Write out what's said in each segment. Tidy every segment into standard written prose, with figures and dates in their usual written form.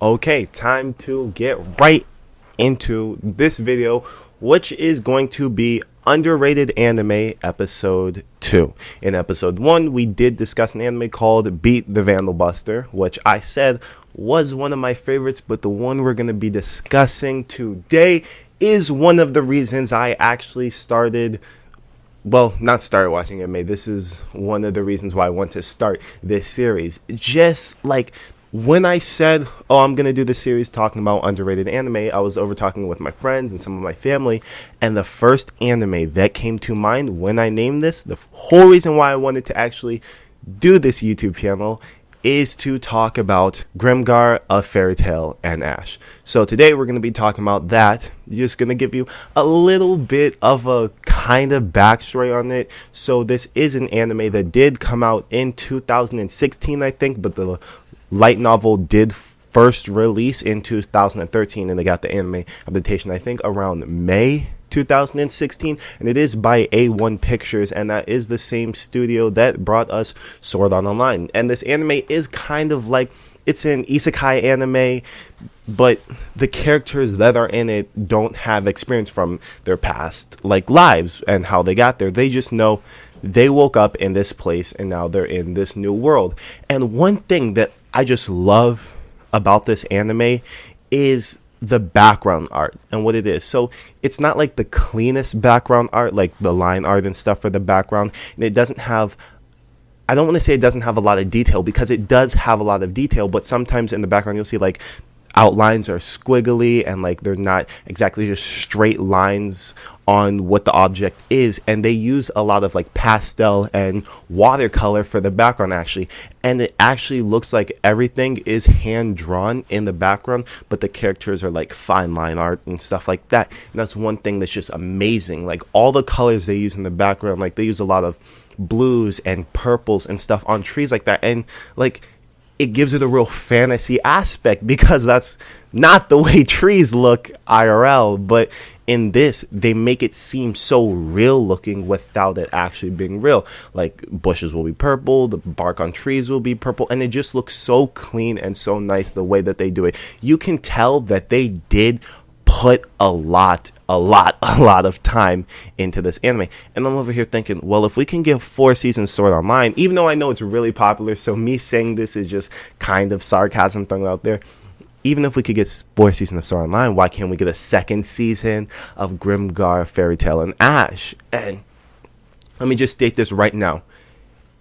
Okay, time to get right into this video, which is going to be underrated anime episode 2. In episode 1, we did discuss an anime called Beat the Vandal Buster, which I said was one of my favorites, but the one we're going to be discussing today is one of the reasons I actually not started watching anime. This is one of the reasons why I want to start this series. Just like when I said, I'm going to do this series talking about underrated anime, I was over talking with my friends and some of my family, and the first anime that came to mind when I named this, the whole reason why I wanted to actually do this YouTube channel, is to talk about Grimgar, A Fairy Tale, and Ash. So today we're going to be talking about that. Just going to give you a little bit of a kind of backstory on it. So this is an anime that did come out in 2016, I think, but the light novel did first release in 2013, and they got the anime adaptation, I think, around May 2016, and it is by A1 Pictures, and that is the same studio that brought us Sword Art Online. And this anime is kind of like, it's an isekai anime, but the characters that are in it don't have experience from their past lives and how they got there. They just know they woke up in this place and now they're in this new world. And one thing that I just love about this anime is the background art and what it is. So it's not like the cleanest background art, like the line art and stuff for the background. And it doesn't have, I don't want to say it doesn't have a lot of detail, because it does have a lot of detail, but sometimes in the background you'll see like outlines are squiggly and like they're not exactly just straight lines on what the object is, and they use a lot of like pastel and watercolor for the background actually, and it actually looks like everything is hand drawn in the background, but the characters are like fine line art and stuff like that. And that's one thing that's just amazing. Like all the colors they use in the background, like they use a lot of blues and purples and stuff on trees like that, and like it gives it a real fantasy aspect, because that's not the way trees look IRL, but in this, they make it seem so real looking without it actually being real. Like bushes will be purple, the bark on trees will be purple, and it just looks so clean and so nice the way that they do it. You can tell that they did put a lot of time into this anime. And I'm over here thinking, well, if we can give 4 seasons Sword Online, even though I know it's really popular, so me saying this is just kind of sarcasm thrown out there, even if we could get 4 seasons of Sword Online, why can't we get a second season of Grimgar, Fairy Tale, and Ash? And let me just state this right now.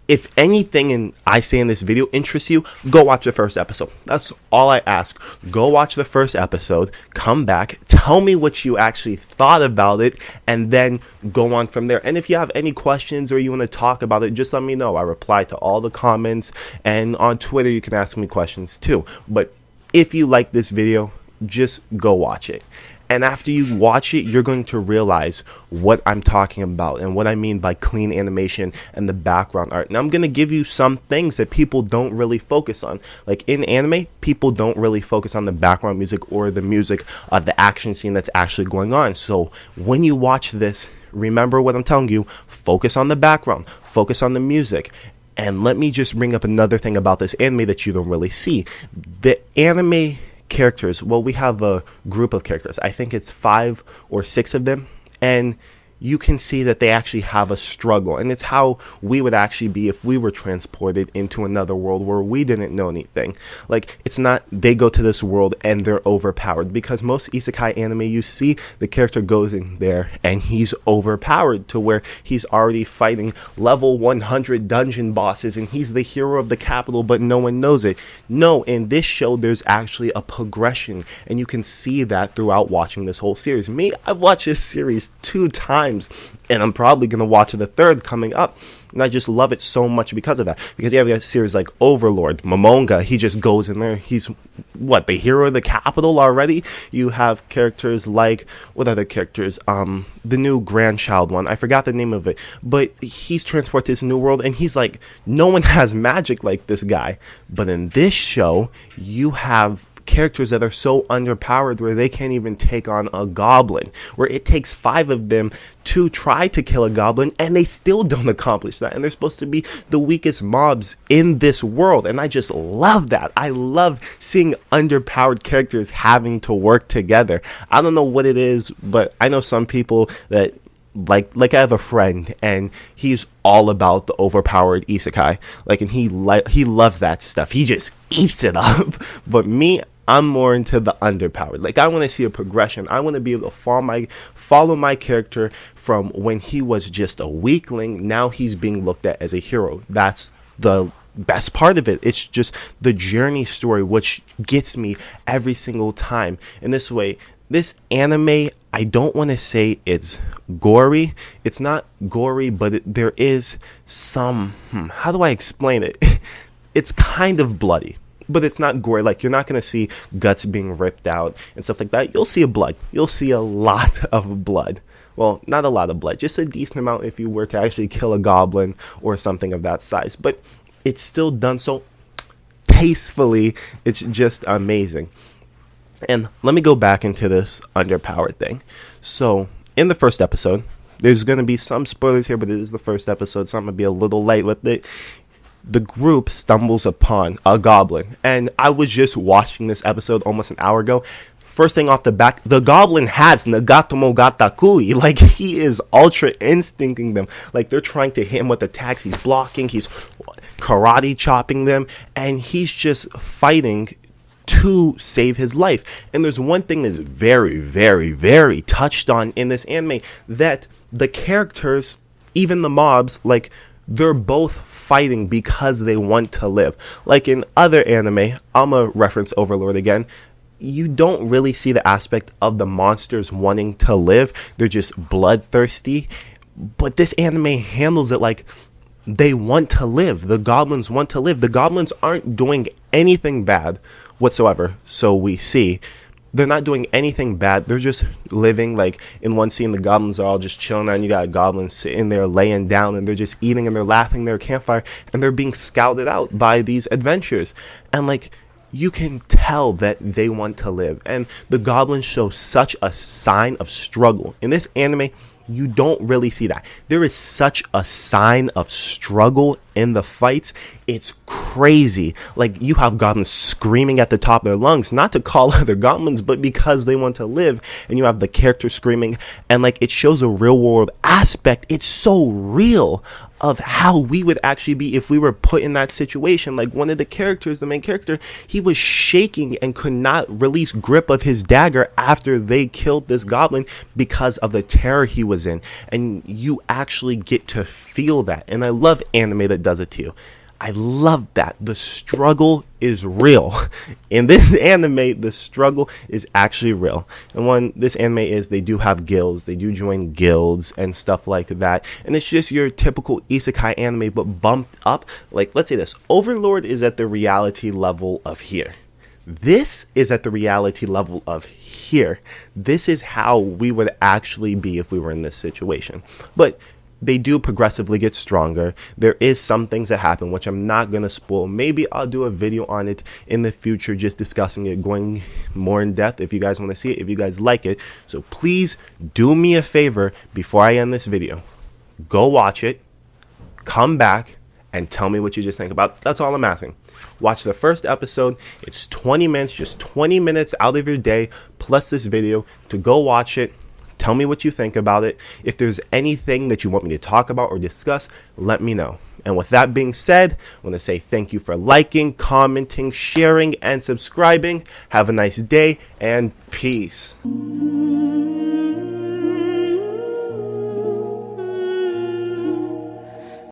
If anything I say in this video interests you, go watch the first episode. That's all I ask. Go watch the first episode, come back, tell me what you actually thought about it, and then go on from there. And if you have any questions or you want to talk about it, just let me know. I reply to all the comments, and on Twitter you can ask me questions too. But if you like this video, just go watch it. And after you watch it, you're going to realize what I'm talking about and what I mean by clean animation and the background art. And I'm going to give you some things that people don't really focus on. Like in anime, people don't really focus on the background music or the music of the action scene that's actually going on. So when you watch this, remember what I'm telling you. Focus on the background. Focus on the music. And let me just bring up another thing about this anime that you don't really see. The anime characters, well, we have a group of characters. I think it's 5 or 6 of them, and you can see that they actually have a struggle, and it's how we would actually be if we were transported into another world where we didn't know anything. Like, it's not they go to this world and they're overpowered, because most isekai anime, you see the character goes in there and he's overpowered to where he's already fighting level 100 dungeon bosses and he's the hero of the capital, but no one knows it. No, in this show there's actually a progression, and you can see that throughout watching this whole series. Me, I've watched this series 2 times, and I'm probably going to watch the 3rd coming up. And I just love it so much because of that. Because you have a series like Overlord, Momonga, he just goes in there. He's, the hero of the capital already? You have characters like, what other characters? The new grandchild one. I forgot the name of it. But he's transported to this new world, and he's like, no one has magic like this guy. But in this show, you have characters that are so underpowered where they can't even take on a goblin, where it takes 5 of them to try to kill a goblin and they still don't accomplish that, and they're supposed to be the weakest mobs in this world. And I just love that. I love seeing underpowered characters having to work together. I don't know what it is, but I know some people that like I have a friend and he's all about the overpowered isekai, and he loves that stuff. He just eats it up. But me, I'm more into the underpowered. I want to see a progression. I want to be able to follow my character from when he was just a weakling. Now he's being looked at as a hero. That's the best part of it. It's just the journey story, which gets me every single time. In this way, this anime, I don't want to say it's gory. It's not gory, but there is some, how do I explain it? It's kind of bloody, but it's not gory. You're not going to see guts being ripped out and stuff like that. You'll see blood. You'll see a lot of blood. Well, not a lot of blood, just a decent amount if you were to actually kill a goblin or something of that size. But it's still done so tastefully. It's just amazing. And let me go back into this underpowered thing. So, in the first episode, there's going to be some spoilers here, but it is the first episode, so I'm going to be a little light with it. The group stumbles upon a goblin. And I was just watching this episode almost an hour ago. First thing off the back, the goblin has Nagatomo Gatakui. He is ultra instincting them. They're trying to hit him with attacks. He's blocking. He's karate chopping them. And he's just fighting to save his life. And there's one thing that's very, very, very touched on in this anime, that the characters, even the mobs, they're both fighting because they want to live. In other anime, I'm a reference Overlord again, you don't really see the aspect of the monsters wanting to live. They're just bloodthirsty. But this anime handles it like they want to live. The goblins want to live. The goblins aren't doing anything bad whatsoever. So we see they're not doing anything bad. They're just living. In one scene, the goblins are all just chilling out, and you got goblins sitting there laying down, and they're just eating, and they're laughing their campfire, and they're being scouted out by these adventurers. And you can tell that they want to live. And the goblins show such a sign of struggle. In this anime, you don't really see that. There is such a sign of struggle in the fights. It's crazy. You have goblins screaming at the top of their lungs, not to call other goblins, but because they want to live. And you have the character screaming, and it shows a real world aspect. It's so real of how we would actually be if we were put in that situation. One of the characters, the main character, he was shaking and could not release grip of his dagger after they killed this goblin because of the terror he was in. And you actually get to feel that. And I love anime that does it to you. I love that. The struggle is real. In this anime, the struggle is actually real. And this anime is, they do have guilds. They do join guilds and stuff like that. And it's just your typical isekai anime, but bumped up. Let's say this. Overlord is at the reality level of here. This is at the reality level of here. This is how we would actually be if we were in this situation. But they do progressively get stronger. There is some things that happen, which I'm not going to spoil. Maybe I'll do a video on it in the future, just discussing it, going more in depth if you guys want to see it, if you guys like it. So please do me a favor before I end this video. Go watch it, come back, and tell me what you just think about it. That's all I'm asking. Watch the first episode. It's 20 minutes, just 20 minutes out of your day, plus this video, to go watch it. Tell me what you think about it. If there's anything that you want me to talk about or discuss, let me know. And with that being said, I want to say thank you for liking, commenting, sharing, and subscribing. Have a nice day, and peace.